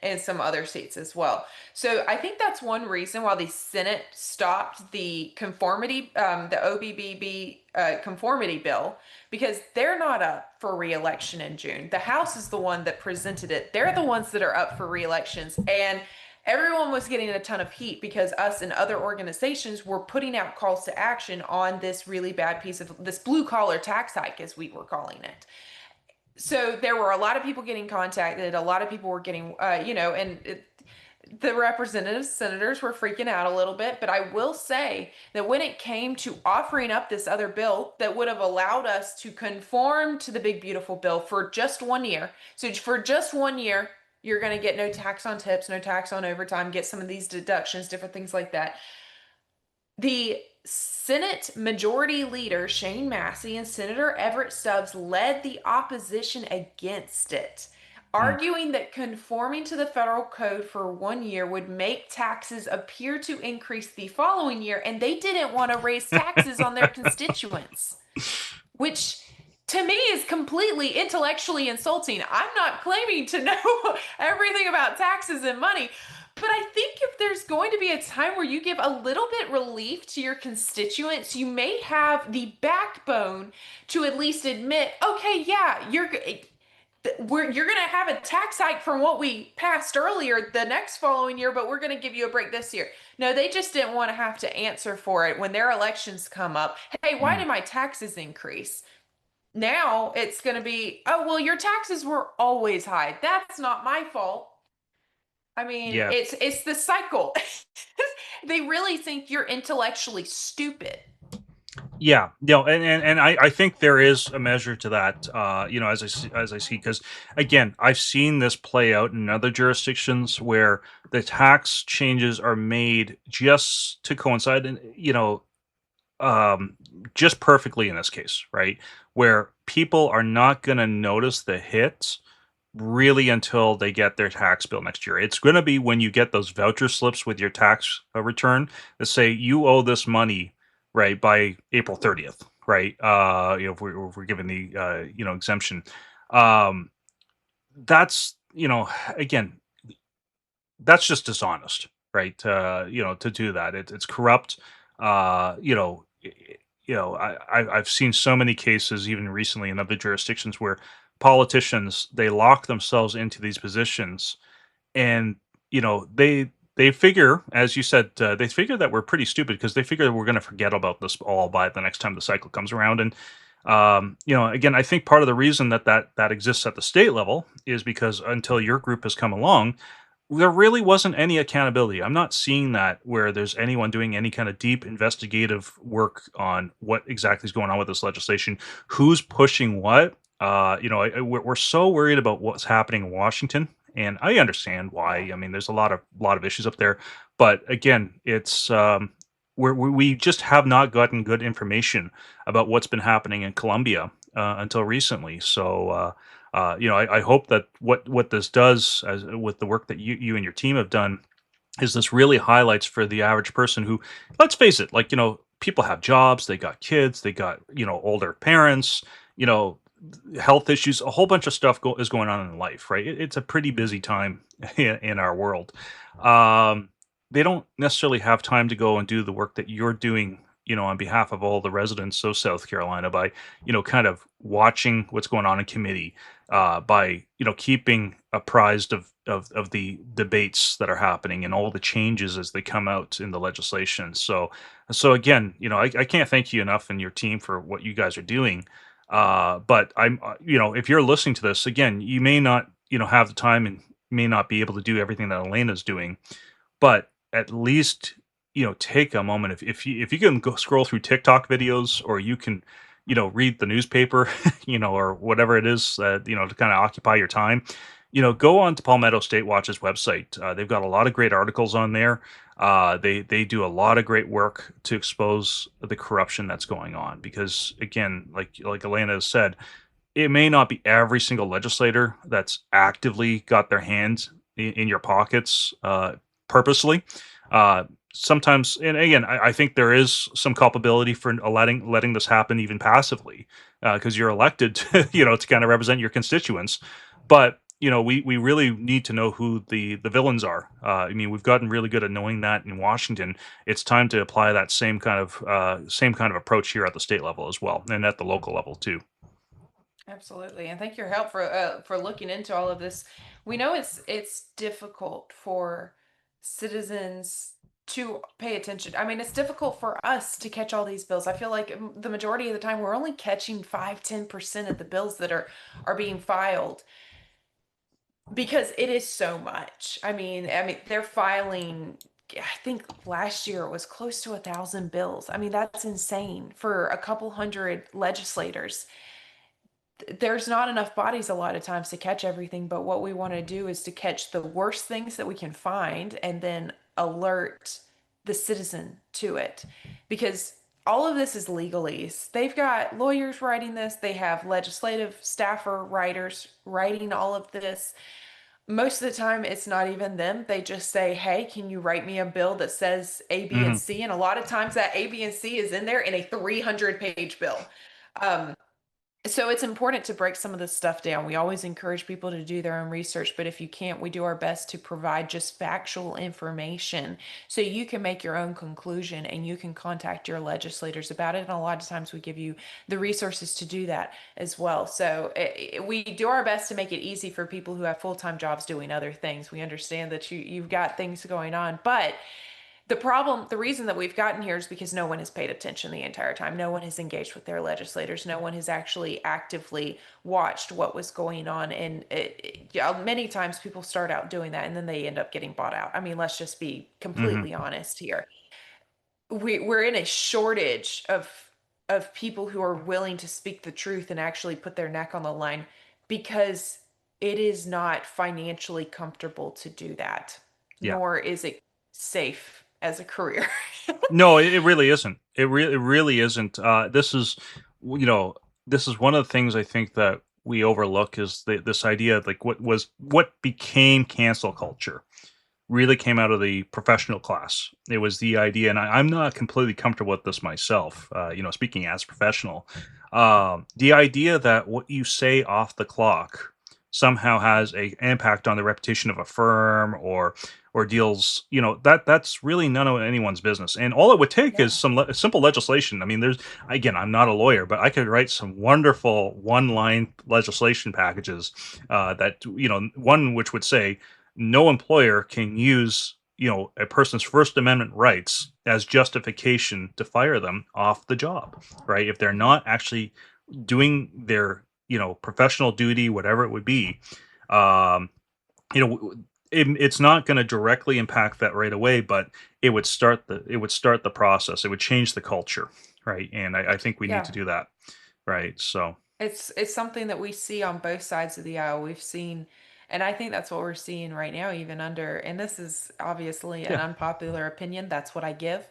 and some other seats as well. So I think that's one reason why the Senate stopped the conformity, the OBBB conformity bill, because they're not up for reelection in June. The House is the one that presented it. They're the ones that are up for reelections. And everyone was getting a ton of heat because us and other organizations were putting out calls to action on this really bad piece of this blue collar tax hike, as we were calling it. So there were a lot of people getting contacted. A lot of people were getting, the representatives, senators were freaking out a little bit. But I will say that when it came to offering up this other bill that would have allowed us to conform to the big, beautiful bill for just 1 year. So for just 1 year, you're going to get no tax on tips, no tax on overtime, get some of these deductions, different things like that. The Senate Majority Leader Shane Massey and Senator Everett Stubbs led the opposition against it, Mm. arguing that conforming to the federal code for 1 year would make taxes appear to increase the following year, and they didn't want to raise taxes on their constituents, which to me is completely intellectually insulting. I'm not claiming to know everything about taxes and money, but I think if there's going to be a time where you give a little bit relief to your constituents, you may have the backbone to at least admit, okay, yeah, you're going to have a tax hike from what we passed earlier the next following year, but we're going to give you a break this year. No, they just didn't want to have to answer for it when their elections come up. Hey, why Mm. did my taxes increase? Now it's going to be, oh, well, your taxes were always high. That's not my fault. I mean, Yeah. it's the cycle. They really think you're intellectually stupid. Yeah, and I think there is a measure to that. As I see, because again, I've seen this play out in other jurisdictions where the tax changes are made just to coincide, and um, just perfectly in this case, right? Where people are not going to notice the hit really until they get their tax bill next year. It's going to be when you get those voucher slips with your tax return that say you owe this money, right, by April 30th, right? If we're given the exemption, um, that's again, that's just dishonest, right? To do that, it's corrupt. Uh, you know, i- I've seen so many cases, even recently in other jurisdictions, where politicians they lock themselves into these positions, and they figure, as you said, they figure that we're pretty stupid because they figure we're going to forget about this all by the next time the cycle comes around. And again, I think part of the reason that exists at the state level is because until your group has come along, there really wasn't any accountability. I'm not seeing that where there's anyone doing any kind of deep investigative work on what exactly is going on with this legislation, who's pushing what. We're so worried about what's happening in Washington and I understand Yeah. why. I mean, there's a lot of issues up there, but again, it's we just have not gotten good information about what's been happening in Colombia until recently. So. I hope that what this does, as with the work that you and your team have done, is this really highlights for the average person who, let's face it, like, people have jobs, they got kids, they got, older parents, you know, health issues, a whole bunch of stuff is going on in life, right? It's a pretty busy time in our world. Um, they don't necessarily have time to go and do the work that you're doing, on behalf of all the residents of South Carolina by, kind of watching what's going on in committee, by keeping apprised of the debates that are happening and all the changes as they come out in the legislation. So again, I can't thank you enough and your team for what you guys are doing. But if you're listening to this again, you may not have the time and may not be able to do everything that Elena's doing, but at least take a moment. If you can go scroll through TikTok videos, or you can read the newspaper, or whatever it is, to kind of occupy your time, go on to Palmetto State Watch's website. They've got a lot of great articles on there. They do a lot of great work to expose the corruption that's going on, because again, like Elena has said, it may not be every single legislator that's actively got their hands in your pockets, purposely. Uh, Sometimes, and again, I think there is some culpability for letting this happen even passively, because you're elected to, to kind of represent your constituents. But we really need to know who the villains are. I mean, we've gotten really good at knowing that in Washington. It's time to apply that same kind of approach here at the state level as well, and at the local level too. Absolutely, and thank your help for looking into all of this. We know it's difficult for citizens to pay attention. I mean, it's difficult for us to catch all these bills. I feel like the majority of the time we're only catching 5-10% of the bills that are being filed because it is so much. I mean, they're filing. I think last year it was close to 1,000 bills. I mean, that's insane for a couple hundred legislators. There's not enough bodies a lot of times to catch everything, but what we want to do is to catch the worst things that we can find and then alert the citizen to it, because all of this is legalese. They've got lawyers writing this, they have legislative staffer writers writing all of this. Most of the time it's not even them. They just say, hey, can you write me a bill that says A, B, and Hmm. C? And a lot of times that A, B, and C is in there in a 300-page bill. um, so it's important to break some of this stuff down. We always encourage people to do their own research, but if you can't, we do our best to provide just factual information so you can make your own conclusion and you can contact your legislators about it. And a lot of times we give you the resources to do that as well. So we do our best to make it easy for people who have full-time jobs doing other things. We understand that you've got things going on, but the reason that we've gotten here is because no one has paid attention the entire time. No one has engaged with their legislators. No one has actually actively watched what was going on. And yeah, many times people start out doing that and then they end up getting bought out. I mean, let's just be Hmm. completely honest here. We're in a shortage of people who are willing to speak the truth and actually put their neck on the line, because it is not financially comfortable to do that, Yeah. nor is it safe as a career. No, it really isn't. It really isn't. You know, this is one of the things I think that we overlook, is this idea of, like, what became cancel culture really came out of the professional class. It was the idea, and I'm not completely comfortable with this myself. Speaking as a professional, the idea that what you say off the clock somehow has a impact on the reputation of a firm, or deals. That's really none of anyone's business. And all it would take is Yeah. some simple legislation. I mean, again, I'm not a lawyer, but I could write some wonderful one-line legislation packages, that one which would say no employer can use a person's First Amendment rights as justification to fire them off the job, right? If they're Mhm. not actually doing their professional duty, whatever it would be. um it's not going to directly impact that right away, but it would start the process. It would change the culture, right? And I think we need Yeah. to do that, right? So. It's something that we see on both sides of the aisle. We've seen And I think that's what we're seeing right now, even under, and this is obviously an Yeah. unpopular opinion. That's what I give.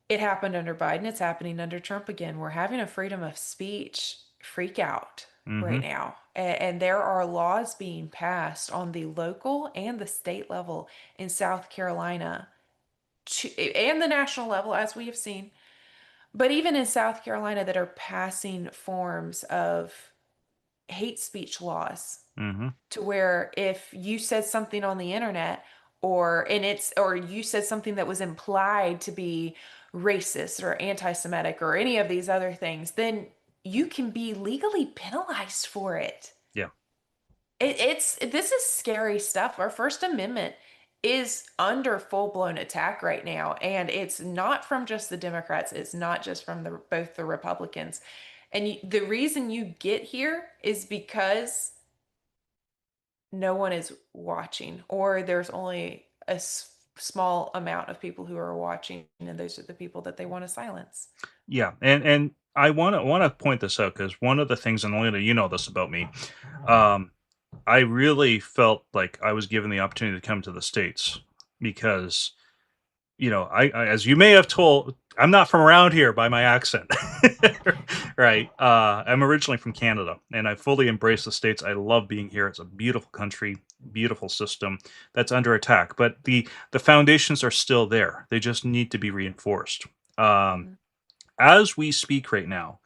It happened under Biden. It's happening under Trump again. We're having a freedom of speech freak out Mm-hmm. right now. And there are laws being passed on the local and the state level in South Carolina and the national level, as we have seen. But even in South Carolina, that are passing forms of hate speech laws Mm-hmm. to where if you said something on the internet or you said something that was implied to be racist or anti-Semitic or any of these other things, then you can be legally penalized for it. Yeah. It's this is scary stuff. Our First Amendment is under full-blown attack right now, and it's not from just the Democrats. It's not just from both the Republicans. And the reason you get here is because no one is watching, or there's only a small amount of people who are watching, and those are the people that they want to silence. Yeah. And I want to point this out because one of the things, and Elena, you know this about me, um, I really felt like I was given the opportunity to come to the States because, as you may have told, I'm not from around here by my accent, right? I'm originally from Canada, and I fully embrace the States. I love being here. It's a beautiful country, beautiful system that's under attack, but the foundations are still there. They just need to be reinforced. Um, Mhm. as we speak right now,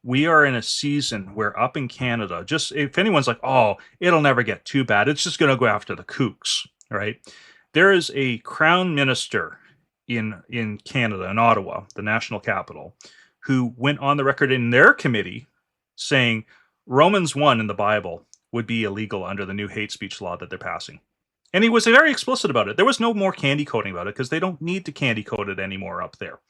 we are in a season where up in Canada, just if anyone's like, oh, it'll never get too bad, it's just going to go after the kooks, right? There is a crown minister in Canada, in Ottawa, the national capital, who went on the record in their committee saying Romans 1 in the Bible would be illegal under the new hate speech law that they're passing. And he was very explicit about it. There was no more candy coating about it because they don't need to candy coat it anymore up there,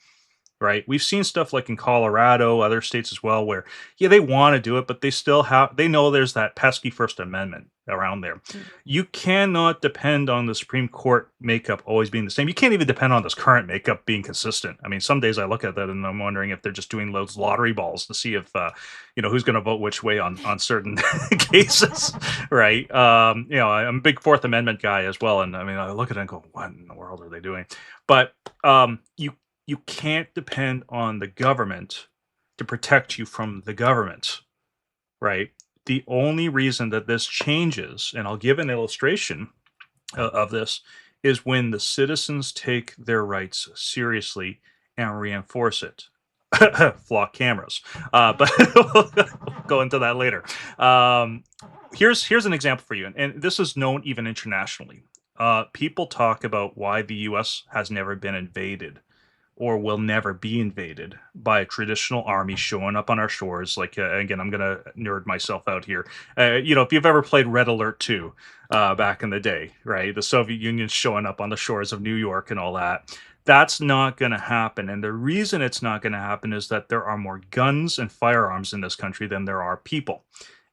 right? We've seen stuff like in Colorado, other states as well, where yeah, they want to do it, but they know there's that pesky First Amendment around there. Mhm. You cannot depend on the Supreme Court makeup always being the same. You can't even depend on this current makeup being consistent. I mean, some days I look at that and I'm wondering if they're just doing those lottery balls to see if who's going to vote which way on certain cases, right? I'm a big Fourth Amendment guy as well, and I mean, I look at it and go, what in the world are they doing? But you can't depend on the government to protect you from the government, right? The only reason that this changes, and I'll give an illustration of this, is when the citizens take their rights seriously and reinforce it. Flock cameras, but we'll go into that later. Here's an example for you, and this is known even internationally. People talk about why the U.S. has never been invaded or will never be invaded by a traditional army showing up on our shores. Like, again, I'm going to nerd myself out here. If you've ever played Red Alert 2 back in the day, right? The Soviet Union showing up on the shores of New York and all that. That's not going to happen. And the reason it's not going to happen is that there are more guns and firearms in this country than there are people.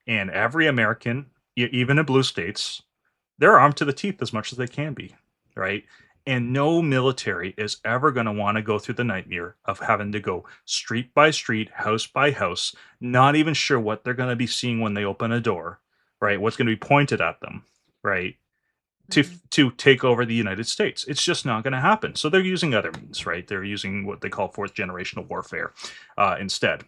And every American, even in blue states, they're armed to the teeth as much as they can be, right? And no military is ever going to want to go through the nightmare of having to go street by street, house by house, not even sure what they're going to be seeing when they open a door, right? What's going to be pointed at them, right? To Mhm. to take over the United States. It's just not going to happen. So they're using other means, right? They're using what they call fourth generational warfare instead.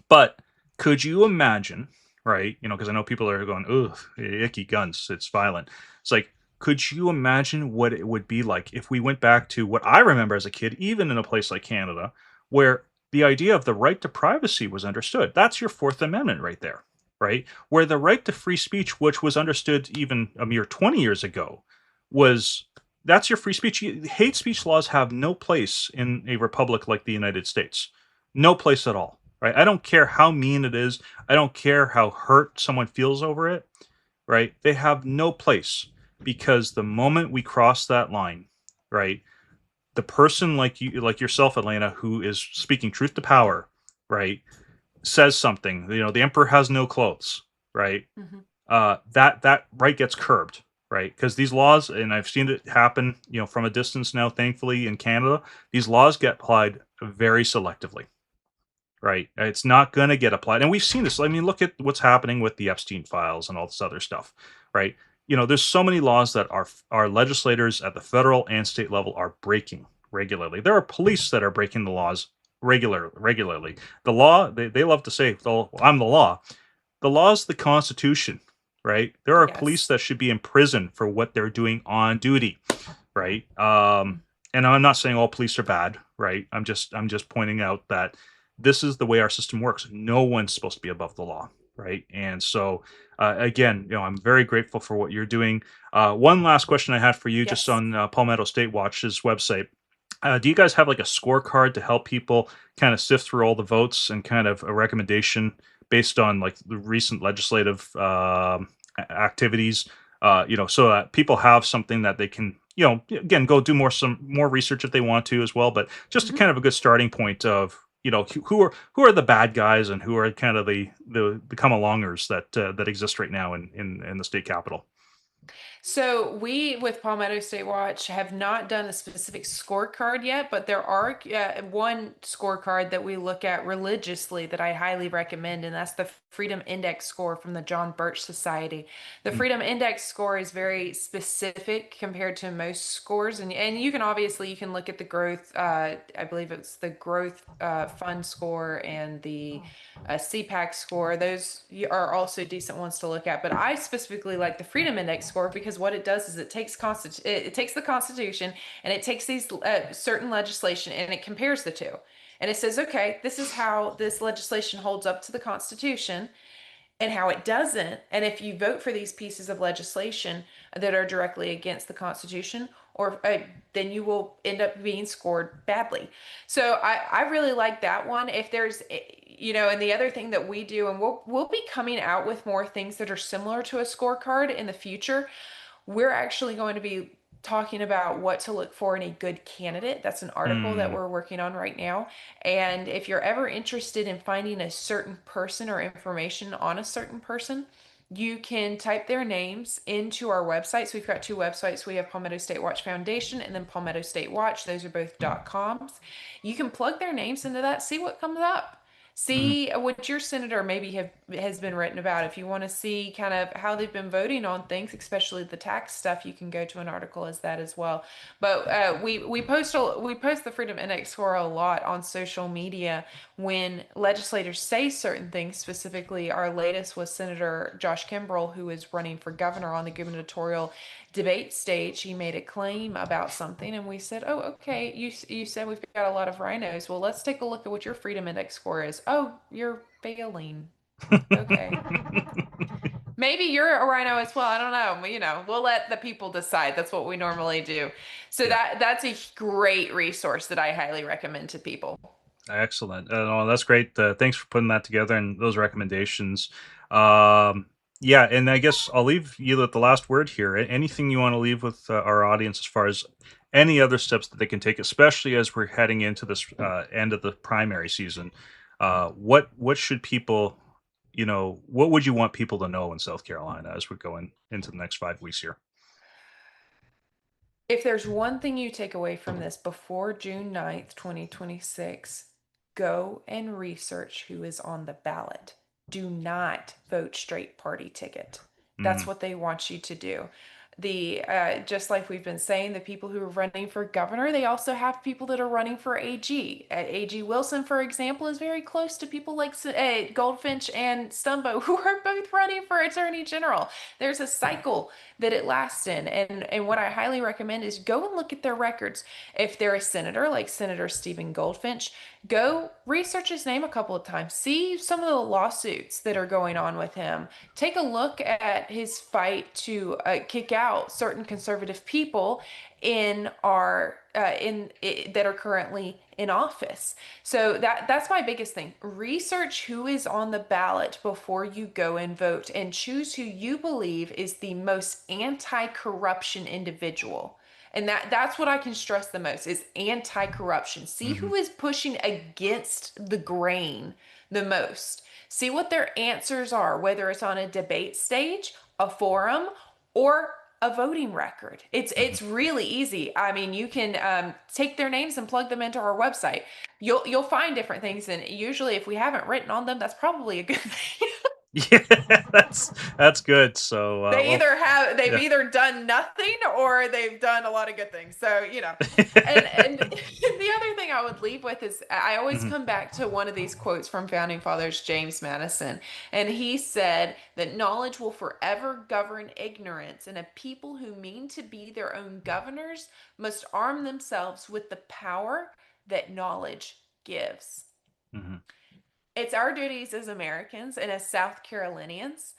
But could you imagine, right? Because I know people are going, "Ugh, icky guns. It's violent." It's like, could you imagine what it would be like if we went back to what I remember as a kid, even in a place like Canada, where the idea of the right to privacy was understood? That's your Fourth Amendment right there, right? Where the right to free speech, which was understood even a mere 20 years ago, was that's your free speech. Hate speech laws have no place in a republic like the United States. No place at all, right? I don't care how mean it is. I don't care how hurt someone feels over it, right? They have no place because the moment we cross that line, right, the person like you, like yourself, Elena, who is speaking truth to power, right, says something. The emperor has no clothes, right? Mhm. That right gets curbed, right? Because these laws, and I've seen it happen, from a distance now, thankfully in Canada, these laws get applied very selectively, right? It's not going to get applied. And we've seen this. I mean, look at what's happening with the Epstein files and all this other stuff, right? There's so many laws that our legislators at the federal and state level are breaking regularly. There are police that are breaking the laws regularly. The law, they love to say, well, I'm the law. The law is the Constitution, right? There are police Yes. that should be in prison for what they're doing on duty, right? And I'm not saying all police are bad, right? I'm just pointing out that this is the way our system works. No one's supposed to be above the law, right? And so, again, I'm very grateful for what you're doing. One last question I had for you, just Yes. on Palmetto State Watch's website. Do you guys have like a scorecard to help people kind of sift through all the votes and kind of a recommendation based on like the recent legislative activities? So that people have something that they can, again, go do some more research if they want to as well. But just a Mhm. kind of a good starting point of who are the bad guys and who are kind of the come alongers that exist right now in the state capitol. So we with Palmetto State Watch have not done a specific scorecard yet, but there are one scorecard that we look at religiously that I highly recommend, and that's the Freedom Index score from the John Birch Society. The Mm, Freedom Index score is very specific compared to most scores, and you can obviously you can look at the growth. I believe it's the growth fund score and the CPAC score. Those are also decent ones to look at. But I specifically like the Freedom Index score because what it does is it takes the Constitution and it takes these certain legislation and it compares the two. And it says, okay, this is how this legislation holds up to the Constitution and how it doesn't. And if you vote for these pieces of legislation that are directly against the Constitution, or then you will end up being scored badly. So I really like that one. If there's, and the other thing that we do, and we'll be coming out with more things that are similar to a scorecard in the future. We're actually going to be talking about what to look for in a good candidate. That's an article that mm, we're working on right now. And if you're ever interested in finding a certain person or information on a certain person, you can type their names into our websites. We've got two websites. We have Palmetto State Watch Foundation and then Palmetto State Watch. Those are both .coms. You can plug their names into that, see what comes up. mm. See what your senator maybe has been written about. If you want to see kind of how they've been voting on things, especially the tax stuff, you can go to an article as that as well. But we post the Freedom Index score a lot on social media when legislators say certain things. Specifically, our latest was Senator Josh Kimbrell, who is running for governor on the gubernatorial debate stage. He made a claim about something, and we said, "Oh, okay. You said we've got a lot of rhinos. Well, let's take a look at what your Freedom Index score is. Oh, you're failing. Okay." Maybe you're a rhino as well. I don't know. We'll let the people decide. That's what we normally do. So Yeah. that's a great resource that I highly recommend to people. Excellent. No, that's great. Thanks for putting that together and those recommendations. Um, yeah, and I guess I'll leave you with the last word here. Anything you want to leave with our audience as far as any other steps that they can take, especially as we're heading into this end of the primary season? What should people, what would you want people to know in South Carolina as we're going into the next 5 weeks here? If there's one thing you take away from this before June 9th, 2026, go and research who is on the ballot. Do not vote straight party ticket. That's Mm, what they want you to do. The just like we've been saying, the people who are running for governor, they also have people that are running for AG. AG Wilson, for example, is very close to people like Goldfinch and Stumbo, who are both running for attorney general. There's a cycle that it lasts in, and what I highly recommend is go and look at their records. If they're a senator like Senator Stephen Goldfinch, go research his name a couple of times. See some of the lawsuits that are going on with him. Take a look at his fight to kick out certain conservative people in our that are currently in office. So that's my biggest thing. Research who is on the ballot before you go and vote, and choose who you believe is the most anti-corruption individual. And that's what I can stress the most is anti-corruption. See hmm who is pushing against the grain the most. See what their answers are, whether it's on a debate stage, a forum, or a voting record. Hmm. It's really easy. I mean, you can take their names and plug them into our website. You'll find different things, and usually, if we haven't written on them, that's probably a good thing. Yeah, that's good. So, They've yeah. either done nothing or they've done a lot of good things. So, and the other thing I would leave with is I always Hmm. come back to one of these quotes from founding fathers James Madison, and he said that knowledge will forever govern ignorance, and a people who mean to be their own governors must arm themselves with the power that knowledge gives. Hmm. It's our duties as Americans and as South Carolinians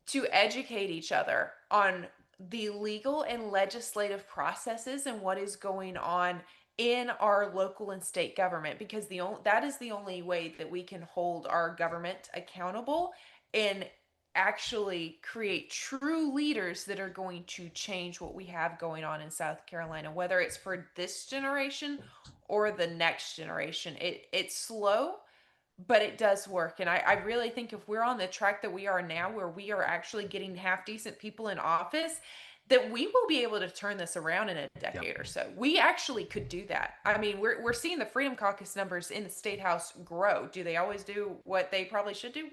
to educate each other on the legal and legislative processes and what is going on in our local and state government, because that is the only way that we can hold our government accountable and actually create true leaders that are going to change what we have going on in South Carolina, whether it's for this generation or the next generation. It's slow, but it does work. And I really think if we're on the track that we are now, where we are actually getting half decent people in office, that we will be able to turn this around in a Yeah. decade or so. We actually could do that. I mean, we're seeing the Freedom Caucus numbers in the state house grow. Do they always do what they probably should do?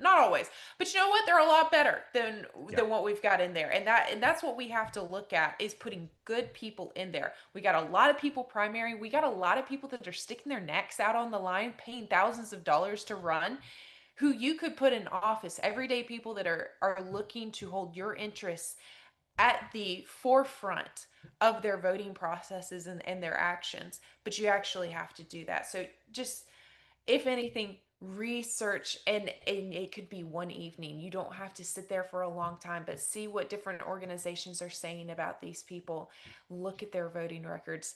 Not always. But you know what? They're a lot better Yeah. than what we've got in there. And that's what we have to look at, is putting good people in there. We got a lot of people primary. We got a lot of people that are sticking their necks out on the line, paying thousands of dollars to run, who you could put in office, everyday people that are looking to hold your interests at the forefront of their voting processes and their actions. But you actually have to do that. So just, if anything, research, and it could be one evening. You don't have to sit there for a long time, but see what different organizations are saying about these people. Look at their voting records.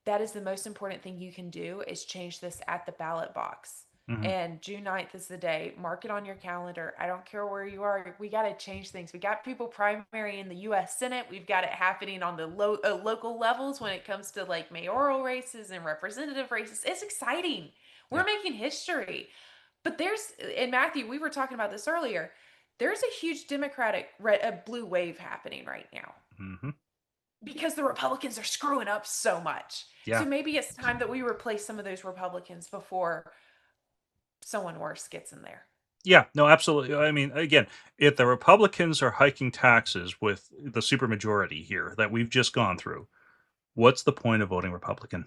That is the most important thing you can do, is change this at the ballot box. Hmm. And June 9th is the day. Mark it on your calendar. I don't care where you are. We got to change things. We got people primary in the US Senate. We've got it happening on the local levels when it comes to like mayoral races and representative races. It's exciting. We're Yeah. making history. But and Matthew, we were talking about this earlier. There's a huge Democratic blue wave happening right now, Hmm. because the Republicans are screwing up so much. So Yeah. maybe it's time that we replace some of those Republicans before someone worse gets in there. Yeah, no, absolutely. I mean, again, if the Republicans are hiking taxes with the supermajority here that we've just gone through, what's the point of voting Republican?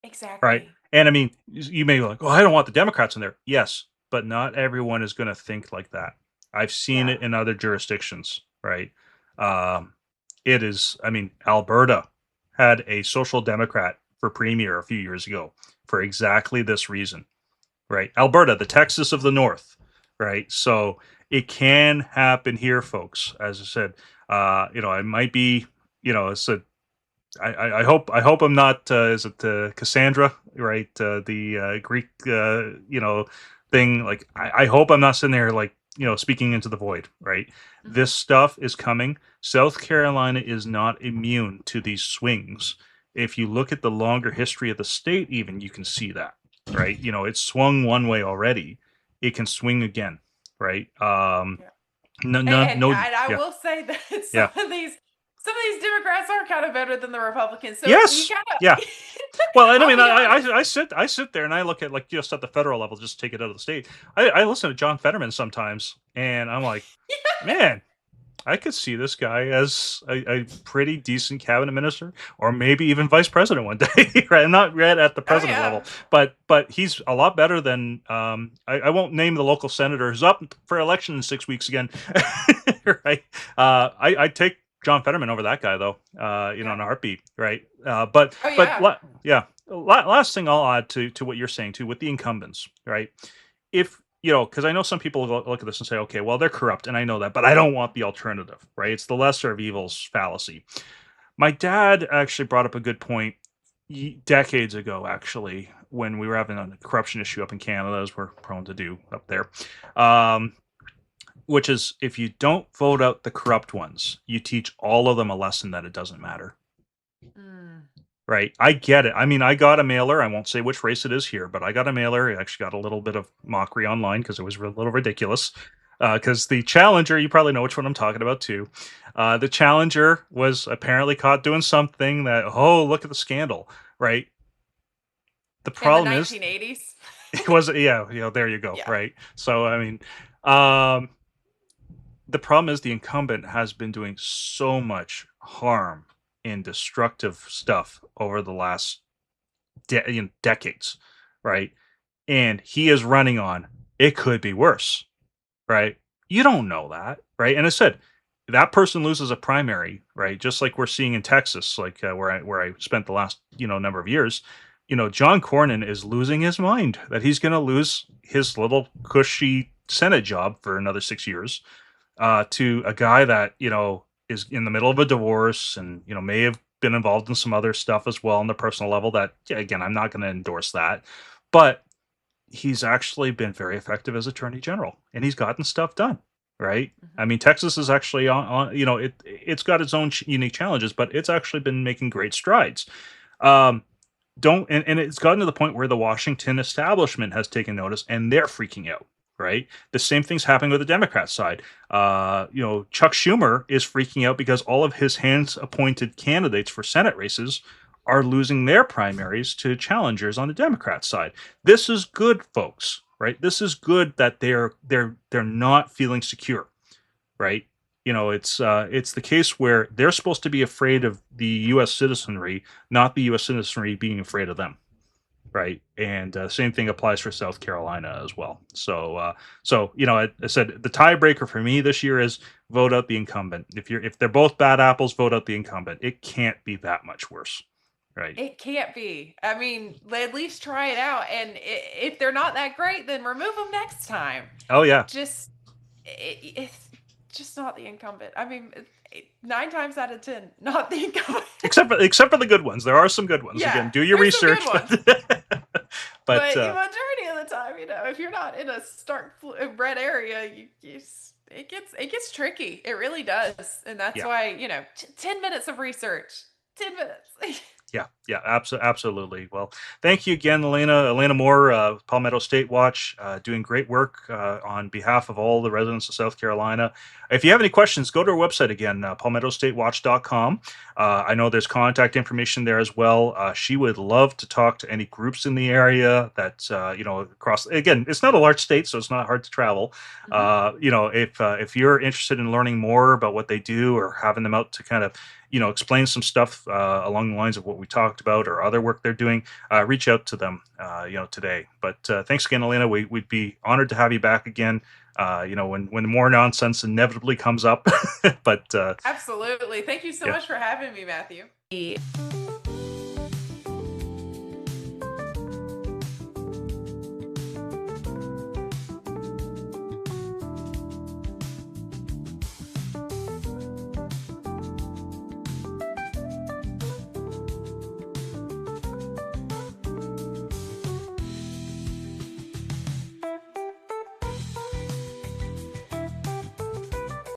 Right? Exactly. And I mean, you may be like, "Oh, I don't want the Democrats in there." Yes, but not everyone is going to think like that. I've seen Yeah. it in other jurisdictions, right? Um, it is, I mean, Alberta had a social democrat for premier a few years ago for exactly this reason, right? Alberta, the Texas of the North, right? So it can happen here, folks. As I said, I might be, it's a I hope I'm not. Is it Cassandra? Right, the Greek, thing. Like, I hope I'm not sitting there like speaking into the void. Right, Mm-hmm. this stuff is coming. South Carolina is not immune to these swings. If you look at the longer history of the state, even you can see that. Right, it swung one way already. It can swing again. Right. Yeah. No, And, no, and, no. and I Yeah, will say that yeah. some of these Democrats are kind of better than the Republicans. So you Yes. Yeah. gotta Well, and I I'll mean, be honest. I sit there and I look at like just at the federal level, just take it out of the state. I listen to John Fetterman sometimes, and I'm like, man, I could see this guy as a pretty decent cabinet minister, or maybe even vice president one day. Right? I'm not right at the Oh president yeah. level, but he's a lot better than. I won't name the local senator who's up for election in 6 weeks again. Right? I take John Fetterman over that guy though. Yeah. In a heartbeat. Right? Oh yeah. Yeah. Last thing I'll add to what you're saying too with the incumbents. Right? If because I know some people look at this and say, okay, well, they're corrupt, and I know that, but I don't want the alternative, right? It's the lesser of evils fallacy. My dad actually brought up a good point decades ago, actually, when we were having a corruption issue up in Canada, as we're prone to do up there, um, which is if you don't vote out the corrupt ones, you teach all of them a lesson that it doesn't matter. Mm. Right. I get it. I mean, I got a mailer. I won't say which race it is here, but I got a mailer. I actually got a little bit of mockery online because it was a little ridiculous. Because the Challenger, you probably know which one I'm talking about too. The Challenger was apparently caught doing something that, oh, look at the scandal, right? The In the problem is, 1980s. it was, yeah, there you go, Yeah. right? So, I mean, um, the problem is the incumbent has been doing so much harm and destructive stuff over the last decades, right? And he is running on it could be worse, right? You don't know that, right? And I said that person loses a primary, right? Just like we're seeing in Texas, like where I spent the last number of years. John Cornyn is losing his mind that he's going to lose his little cushy Senate job for another 6 years to a guy that is in the middle of a divorce and may have been involved in some other stuff as well on the personal level. That, yeah, again, I'm not going to endorse that, but he's actually been very effective as attorney general and he's gotten stuff done, right? I Mhm. mean, Texas is actually on it's got its own unique challenges, but it's actually been making great strides. um don't and it's gotten to the point where the Washington establishment has taken notice and they're freaking out, right? The same thing's happening with the Democrat side. Chuck Schumer is freaking out because all of his hands appointed candidates for Senate races are losing their primaries to challengers on the Democrat side. This is good, folks, right? This is good that they're not feeling secure, right? It's the case where they're supposed to be afraid of the U.S. citizenry, not the U.S. citizenry being afraid of them, right? And same thing applies for South Carolina as well. So I said the tiebreaker for me this year is vote out the incumbent. If they're both bad apples, vote out the incumbent. It can't be that much worse, right? It can't be. I mean, at least try it out. And if they're not that great, then remove them next time. Oh yeah, Just, it's just not the incumbent. I mean, 9 times out of 10, not the incumbent. except for the good ones. There are some good ones. Again, Yeah, do your there's some good research, ones. but But the majority of the time, if you're not in a stark red area, it gets tricky. It really does, and that's yeah. why 10 minutes of research, 10 minutes. Yeah, absolutely. Well, thank you again, Alaina Moore, Palmetto State Watch, doing great work on behalf of all the residents of South Carolina. If you have any questions, go to our website again, palmettostatewatch.com. I know there's contact information there as well. She would love to talk to any groups in the area that, across, again, it's not a large state, so it's not hard to travel. Hmm. If you're interested in learning more about what they do or having them out to kind of explain some stuff along the lines of what we talked about or other work they're doing, reach out to them, today. But thanks again, Alaina. We'd be honored to have you back again, when more nonsense inevitably comes up. But Absolutely. Thank you so yeah. much for having me, Matthew.